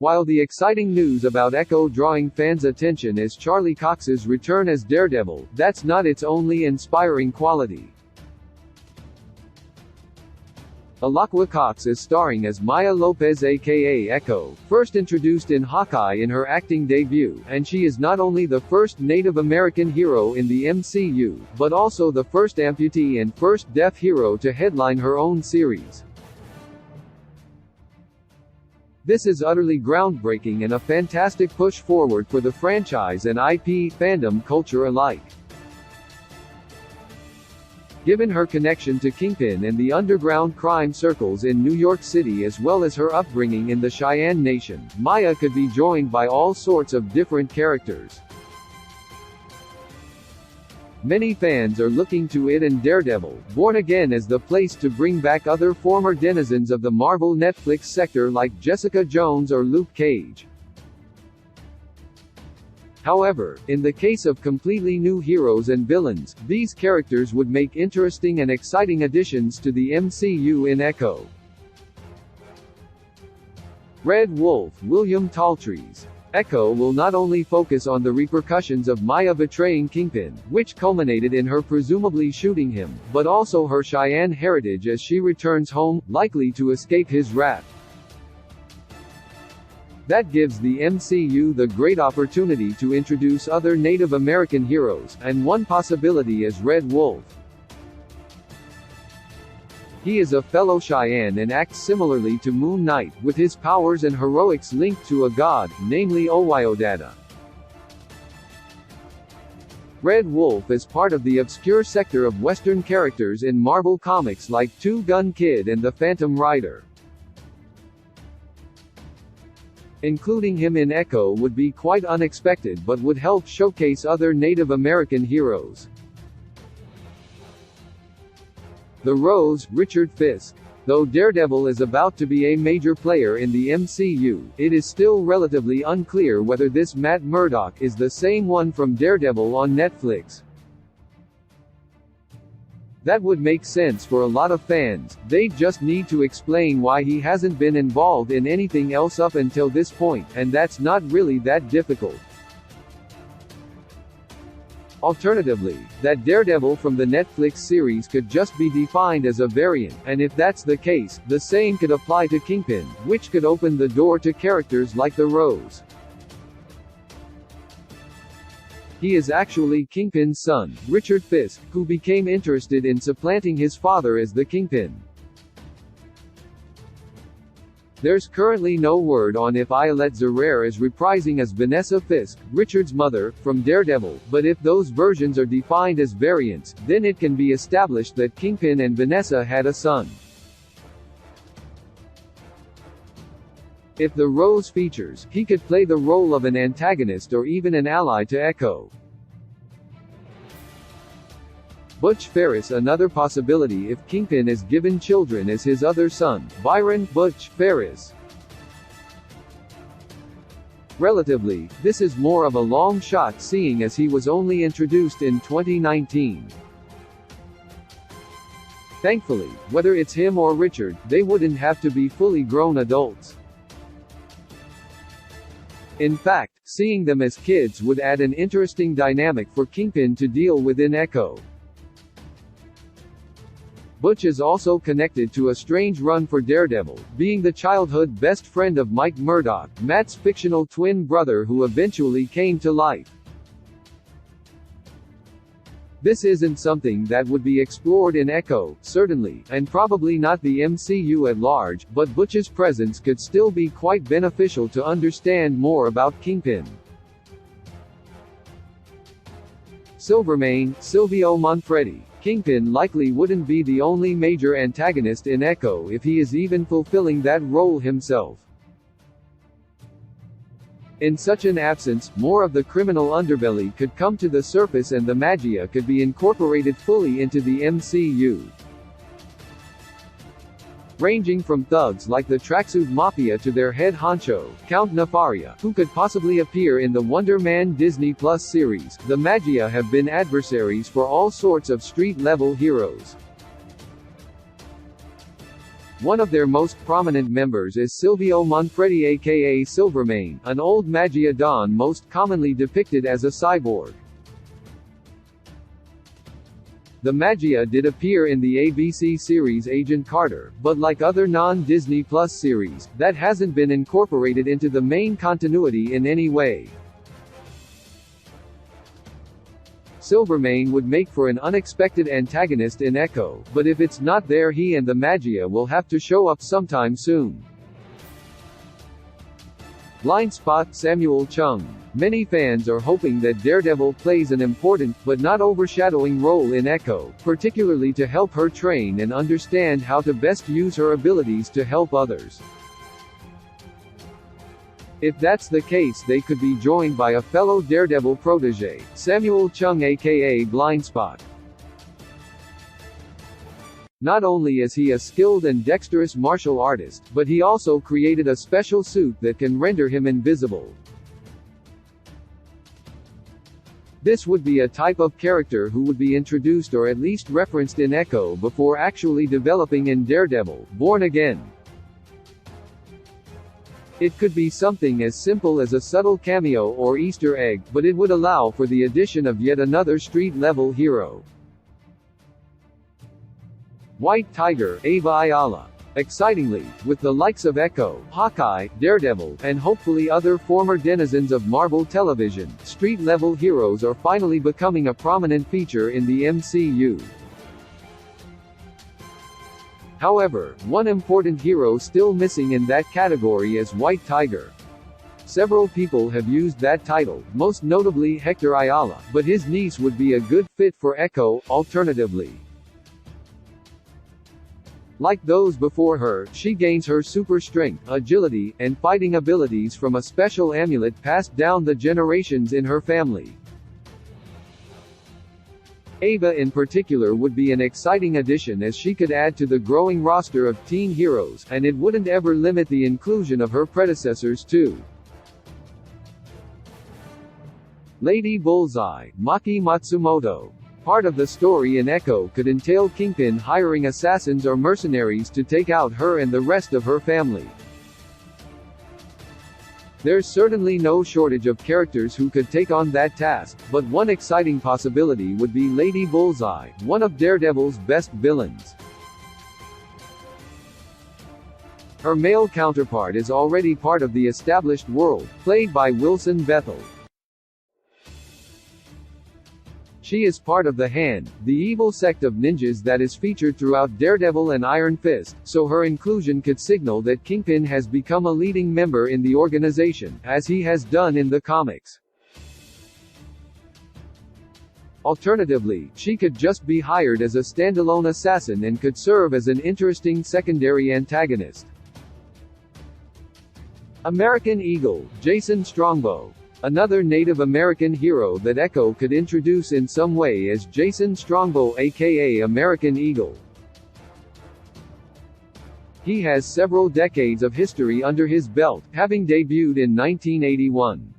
While the exciting news about Echo drawing fans' attention is Charlie Cox's return as Daredevil, that's not its only inspiring quality. Alaqua Cox is starring as Maya Lopez aka Echo, first introduced in Hawkeye in her acting debut, and she is not only the first Native American hero in the MCU, but also the first amputee and first deaf hero to headline her own series. This is utterly groundbreaking and a fantastic push forward for the franchise and IP fandom culture alike. Given her connection to Kingpin and the underground crime circles in New York City as well as her upbringing in the Cheyenne Nation, Maya could be joined by all sorts of different characters. Many fans are looking to it and Daredevil, Born Again as the place to bring back other former denizens of the Marvel Netflix sector like Jessica Jones or Luke Cage. However, in the case of completely new heroes and villains, these characters would make interesting and exciting additions to the MCU in Echo. Red Wolf, William Taltrees. Echo will not only focus on the repercussions of Maya betraying Kingpin, which culminated in her presumably shooting him, but also her Cheyenne heritage as she returns home, likely to escape his wrath. That gives the MCU the great opportunity to introduce other Native American heroes, and one possibility is Red Wolf. He is a fellow Cheyenne and acts similarly to Moon Knight, with his powers and heroics linked to a god, namely Owayodata. Red Wolf is part of the obscure sector of Western characters in Marvel Comics like Two Gun Kid and the Phantom Rider. Including him in Echo would be quite unexpected but would help showcase other Native American heroes. The Rose, Richard Fisk. Though Daredevil is about to be a major player in the MCU, it is still relatively unclear whether this Matt Murdock is the same one from Daredevil on Netflix. That would make sense for a lot of fans, they'd just need to explain why he hasn't been involved in anything else up until this point, and that's not really that difficult. Alternatively, that Daredevil from the Netflix series could just be defined as a variant, and if that's the case, the same could apply to Kingpin, which could open the door to characters like the Rose. He is actually Kingpin's son, Richard Fisk, who became interested in supplanting his father as the Kingpin. There's currently no word on if Ayelet Zerer is reprising as Vanessa Fisk, Richard's mother, from Daredevil, but if those versions are defined as variants, then it can be established that Kingpin and Vanessa had a son. If the Rose features, he could play the role of an antagonist or even an ally to Echo. Butch Ferris. Another possibility if Kingpin is given children is his other son, Byron Butch Ferris. Relatively, this is more of a long shot seeing as he was only introduced in 2019. Thankfully, whether it's him or Richard, they wouldn't have to be fully grown adults. In fact, seeing them as kids would add an interesting dynamic for Kingpin to deal with in Echo. Butch is also connected to a strange run for Daredevil, being the childhood best friend of Mike Murdock, Matt's fictional twin brother who eventually came to life. This isn't something that would be explored in Echo, certainly, and probably not the MCU at large, but Butch's presence could still be quite beneficial to understand more about Kingpin. Silvermane, Silvio Manfredi. Kingpin likely wouldn't be the only major antagonist in Echo if he is even fulfilling that role himself. In such an absence, more of the criminal underbelly could come to the surface and the magia could be incorporated fully into the MCU. Ranging from thugs like the Tracksuit Mafia to their head honcho, Count Nefaria, who could possibly appear in the Wonder Man Disney Plus series, the Magia have been adversaries for all sorts of street-level heroes. One of their most prominent members is Silvio Manfredi aka Silvermane, an old Magia Don most commonly depicted as a cyborg. The Magia did appear in the ABC series Agent Carter, but like other non-Disney Plus series, that hasn't been incorporated into the main continuity in any way. Silvermane would make for an unexpected antagonist in Echo, but if it's not there, he and the Magia will have to show up sometime soon. Blind spot: Samuel Chung. Many fans are hoping that Daredevil plays an important, but not overshadowing role in Echo, particularly to help her train and understand how to best use her abilities to help others. If that's the case, they could be joined by a fellow Daredevil protege, Samuel Chung aka Blindspot. Not only is he a skilled and dexterous martial artist, but he also created a special suit that can render him invisible. This would be a type of character who would be introduced or at least referenced in Echo before actually developing in Daredevil, Born Again. It could be something as simple as a subtle cameo or Easter egg, but it would allow for the addition of yet another street-level hero. White Tiger, Ava Ayala. Excitingly, with the likes of Echo, Hawkeye, Daredevil, and hopefully other former denizens of Marvel Television, street-level heroes are finally becoming a prominent feature in the MCU. However, one important hero still missing in that category is White Tiger. Several people have used that title, most notably Hector Ayala, but his niece would be a good fit for Echo. Alternatively, like those before her, she gains her super strength, agility, and fighting abilities from a special amulet passed down the generations in her family. Ava in particular would be an exciting addition, as she could add to the growing roster of teen heroes, and it wouldn't ever limit the inclusion of her predecessors too. Lady Bullseye, Maki Matsumoto. Part of the story in Echo could entail Kingpin hiring assassins or mercenaries to take out her and the rest of her family. There's certainly no shortage of characters who could take on that task, but one exciting possibility would be Lady Bullseye, one of Daredevil's best villains. Her male counterpart is already part of the established world, played by Wilson Bethel. She is part of the Hand, the evil sect of ninjas that is featured throughout Daredevil and Iron Fist, so her inclusion could signal that Kingpin has become a leading member in the organization, as he has done in the comics. Alternatively, she could just be hired as a standalone assassin and could serve as an interesting secondary antagonist. American Eagle, Jason Strongbow. Another Native American hero that Echo could introduce in some way is Jason Strongbow aka American Eagle. He has several decades of history under his belt, having debuted in 1981.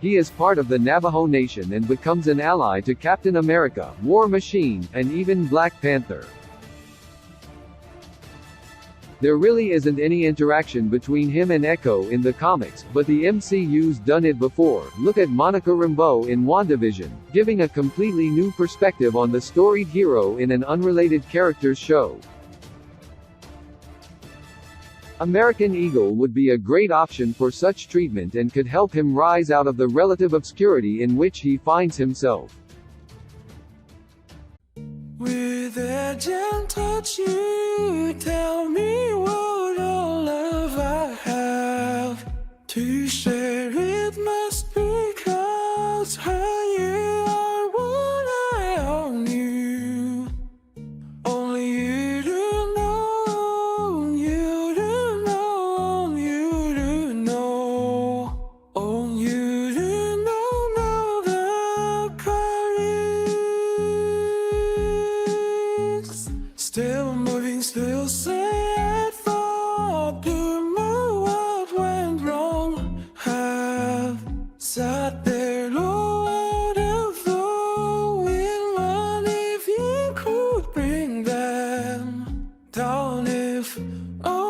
He is part of the Navajo Nation and becomes an ally to Captain America, War Machine, and even Black Panther. There really isn't any interaction between him and Echo in the comics, but the MCU's done it before. Look at Monica Rambeau in WandaVision, giving a completely new perspective on the storied hero in an unrelated character's show. American Eagle would be a great option for such treatment and could help him rise out of the relative obscurity in which he finds himself. With a gentle touch, you tell me what all love I have to share. It must be 'cause you are what I all knew. Only you do know, you do know, you do know. Only you do know the courage. Still moving, still sad for to know what went wrong. Have sat there low and flowing, what if you could bring them down? If if